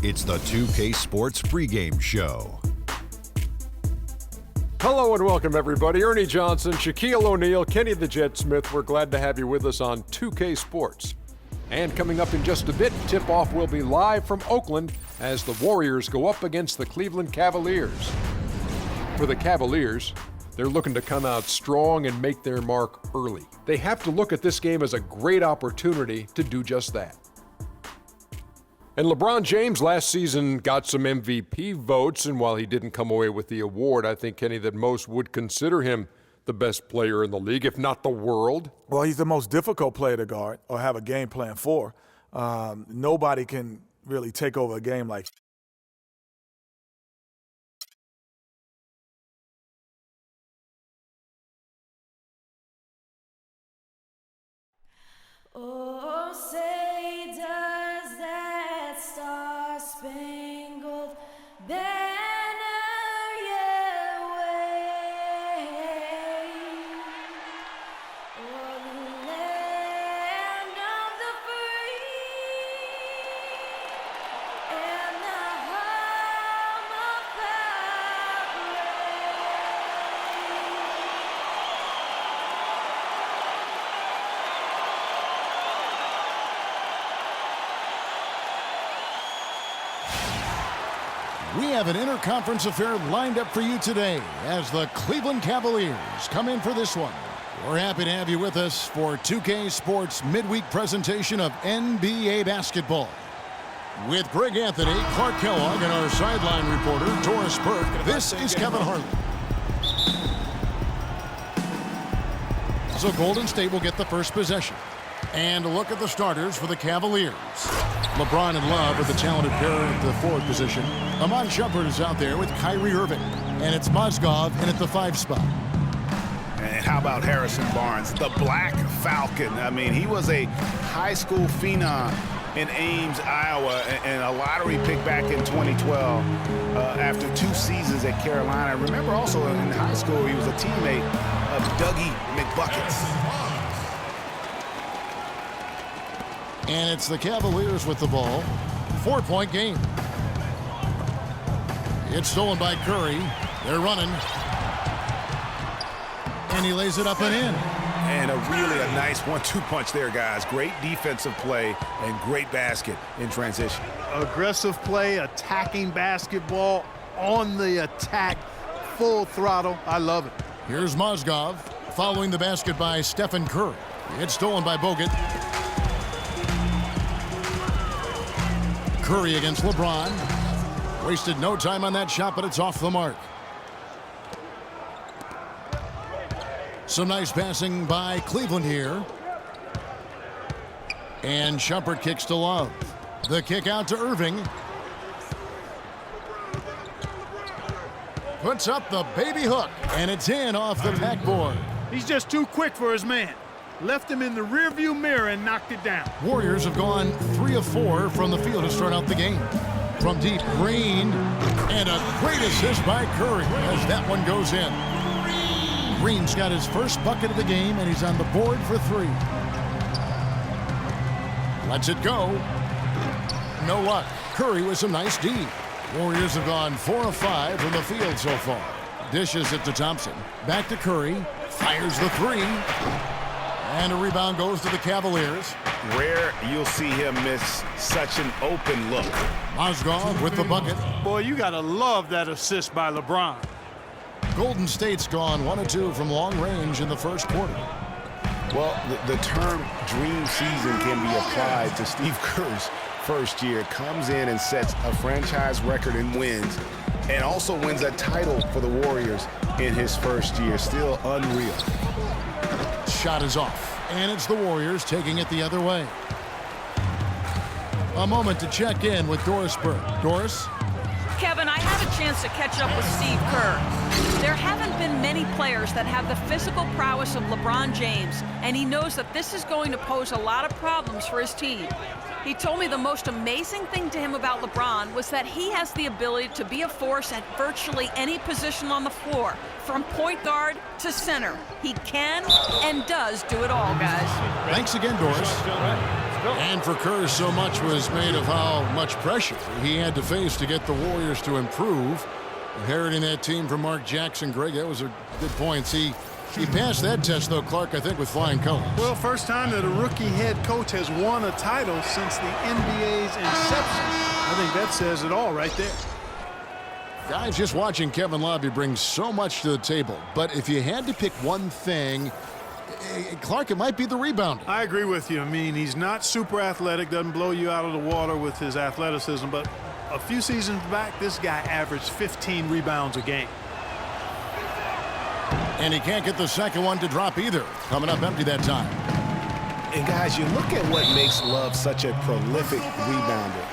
It's the 2K Sports pregame show. Hello and welcome, everybody. Ernie Johnson, Shaquille O'Neal, Kenny the Jet Smith. We're glad to have you with us on 2K Sports. And coming up in just a bit, tip-off will be live from Oakland as the Warriors go up against the Cleveland Cavaliers. For the Cavaliers, they're looking to come out strong and make their mark early. They have to look at this game as a great opportunity to do just that. And LeBron James last season got some MVP votes, and while he didn't come away with the award, I think, Kenny, that most would consider him the best player in the league, if not the world. Well, he's the most difficult player to guard or have a game plan for. Nobody can really take over a game like Oh, say does that star-spangled banner yet wave o'er the land of the free and the home of We have an interconference affair lined up for you today as the Cleveland Cavaliers come in for this one. We're happy to have you with us for 2K Sports midweek presentation of NBA basketball. With Greg Anthony, Clark Kellogg, and our sideline reporter, Doris Burke, this is Kevin Harlan. So Golden State will get the first possession. And a look at the starters for the Cavaliers. LeBron and Love are the talented pair at the forward position. Iman Shumpert is out there with Kyrie Irving. And it's Mozgov in at the 5 spot. And how about Harrison Barnes, the Black Falcon? I mean, he was a high school phenom in Ames, Iowa, and a lottery pick back in 2012 after 2 seasons at Carolina. I remember also in high school he was a teammate of Dougie McBuckets. And it's the Cavaliers with the ball. 4-point game. It's stolen by Curry. They're running. And he lays it up and in. And a nice 1-2 punch there, guys. Great defensive play and great basket in transition. Aggressive play, attacking basketball, on the attack, full throttle. I love it. Here's Mozgov following the basket by Stephen Curry. It's stolen by Bogut. Curry against LeBron. Wasted no time on that shot, but it's off the mark. Some nice passing by Cleveland here. And Shumpert kicks to Love. The kick out to Irving. Puts up the baby hook, and it's in off the backboard. He's just too quick for his man. Left him in the rearview mirror and knocked it down. Warriors have gone 3 of 4 from the field to start out the game. From deep, Green, and a great assist by Curry as that one goes in. Green's got his first bucket of the game, and he's on the board for 3. Lets it go. No luck. Curry with some nice D. Warriors have gone 4 of 5 from the field so far. Dishes it to Thompson. Back to Curry. Fires the 3. And a rebound goes to the Cavaliers. Rare you'll see him miss such an open look. Mozgov with the bucket. Boy, you got to love that assist by LeBron. Golden State's gone 1 of 2 from long range in the first quarter. Well, the term dream season can be applied to Steve Kerr's first year. Comes in and sets a franchise record in wins and also wins a title for the Warriors in his first year. Still unreal. Shot is off, and it's the Warriors taking it the other way. A moment to check in with Doris Burke. Doris? Kevin, I had a chance to catch up with Steve Kerr. There haven't been many players that have the physical prowess of LeBron James, and he knows that this is going to pose a lot of problems for his team. He told me the most amazing thing to him about LeBron was that he has the ability to be a force at virtually any position on the floor, from point guard to center. He can and does do it all, guys. Thanks again, Doris. And for Kerr, so much was made of how much pressure he had to face to get the Warriors to improve. Inheriting that team from Mark Jackson, Greg, that was a good point. He passed that test, though, Clark, I think, with flying colors. Well, first time that a rookie head coach has won a title since the NBA's inception. I think that says it all right there. Guys, just watching Kevin Love, he brings so much to the table. But if you had to pick one thing, Clark, it might be the rebounding. I agree with you. I mean, he's not super athletic, doesn't blow you out of the water with his athleticism, but a few seasons back, this guy averaged 15 rebounds a game. And he can't get the second one to drop either. Coming up empty that time. And guys, you look at what makes Love such a prolific rebounder.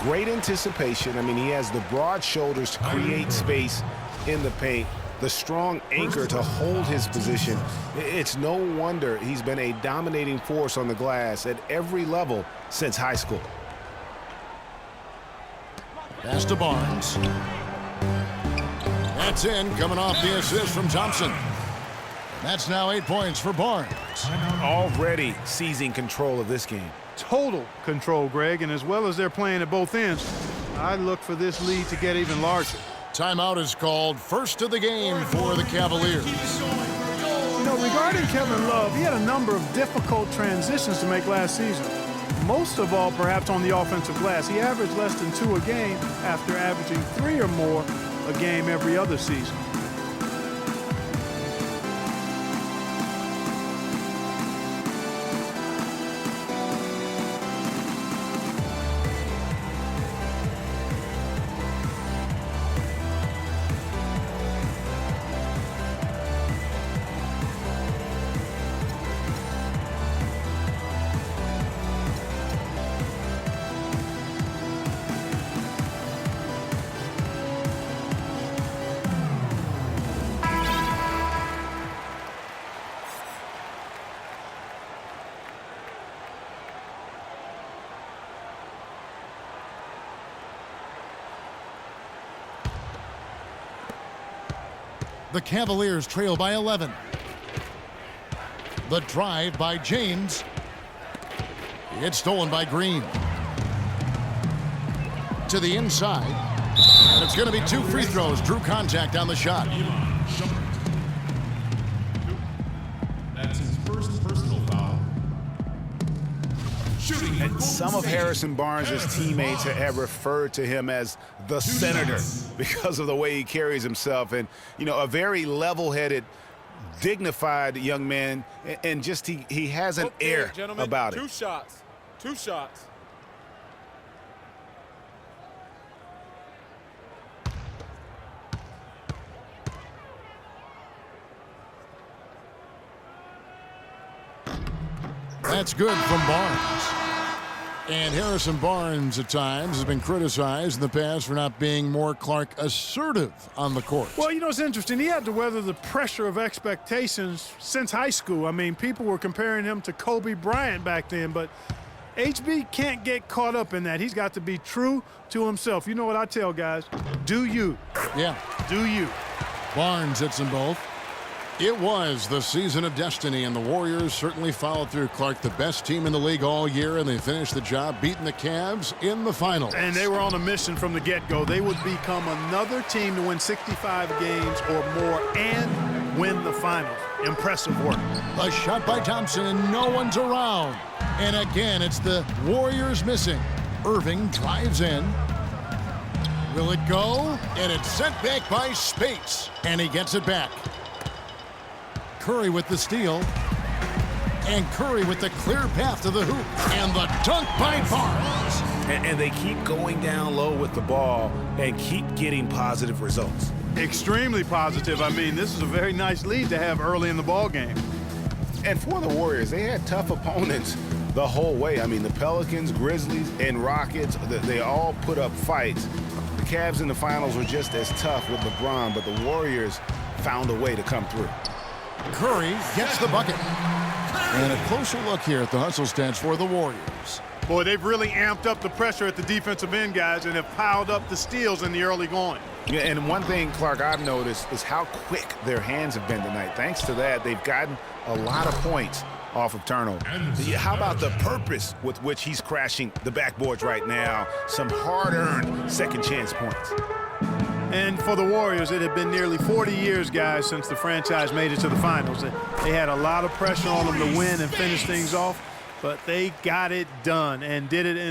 Great anticipation. I mean, he has the broad shoulders to create space in the paint, the strong anchor to hold his position. It's no wonder he's been a dominating force on the glass at every level since high school. Pass to Barnes. That's in, coming off the assist from Thompson. That's now 8 points for Barnes. Already seizing control of this game. Total control, Greg, and as well as they're playing at both ends, I look for this lead to get even larger. Timeout is called. First of the game for the Cavaliers. You know, regarding Kevin Love, he had a number of difficult transitions to make last season. Most of all, perhaps on the offensive glass. He averaged less than 2 a game after averaging 3 or more a game every other season. The Cavaliers trail by 11. The drive by James. It's stolen by Green. To the inside. And it's going to be 2 free throws. Drew contact on the shot. That's his first personal foul. Shooting. And some of Harrison Barnes' teammates have referred to him as the senator because of the way he carries himself. And, you know, a very level-headed, dignified young man. And just he has an air about it. 2 shots. 2 shots. That's good from Barnes. And Harrison Barnes at times has been criticized in the past for not being more Clark assertive on the court. Well, you know, it's interesting. He had to weather the pressure of expectations since high school. I mean, people were comparing him to Kobe Bryant back then, but HB can't get caught up in that. He's got to be true to himself. You know what I tell guys? Do you. Yeah. Do you. Barnes hits them both. It was the season of destiny, and the Warriors certainly followed through. Clark, the best team in the league all year, and they finished the job beating the Cavs in the finals. And they were on a mission from the get-go. They would become another team to win 65 games or more and win the finals. Impressive work. A shot by Thompson, and no one's around. And again, it's the Warriors missing. Irving drives in. Will it go? And it's sent back by Spates, and he gets it back. Curry with the steal. And Curry with the clear path to the hoop. And the dunk by Barnes. And they keep going down low with the ball and keep getting positive results. Extremely positive. I mean, this is a very nice lead to have early in the ball game. And for the Warriors, they had tough opponents the whole way. I mean, the Pelicans, Grizzlies, and Rockets, they all put up fights. The Cavs in the finals were just as tough with LeBron, but the Warriors found a way to come through. Curry gets the bucket. And a closer look here at the hustle stats for the Warriors. Boy, they've really amped up the pressure at the defensive end, guys, and have piled up the steals in the early going. Yeah, and one thing, Clark, I've noticed is how quick their hands have been tonight. Thanks to that, they've gotten a lot of points off of turnover. How about the purpose with which he's crashing the backboards right now? Some hard-earned second chance points. And for the Warriors, it had been nearly 40 years, guys, since the franchise made it to the finals. They had a lot of pressure on them to win and finish things off, but they got it done and did it in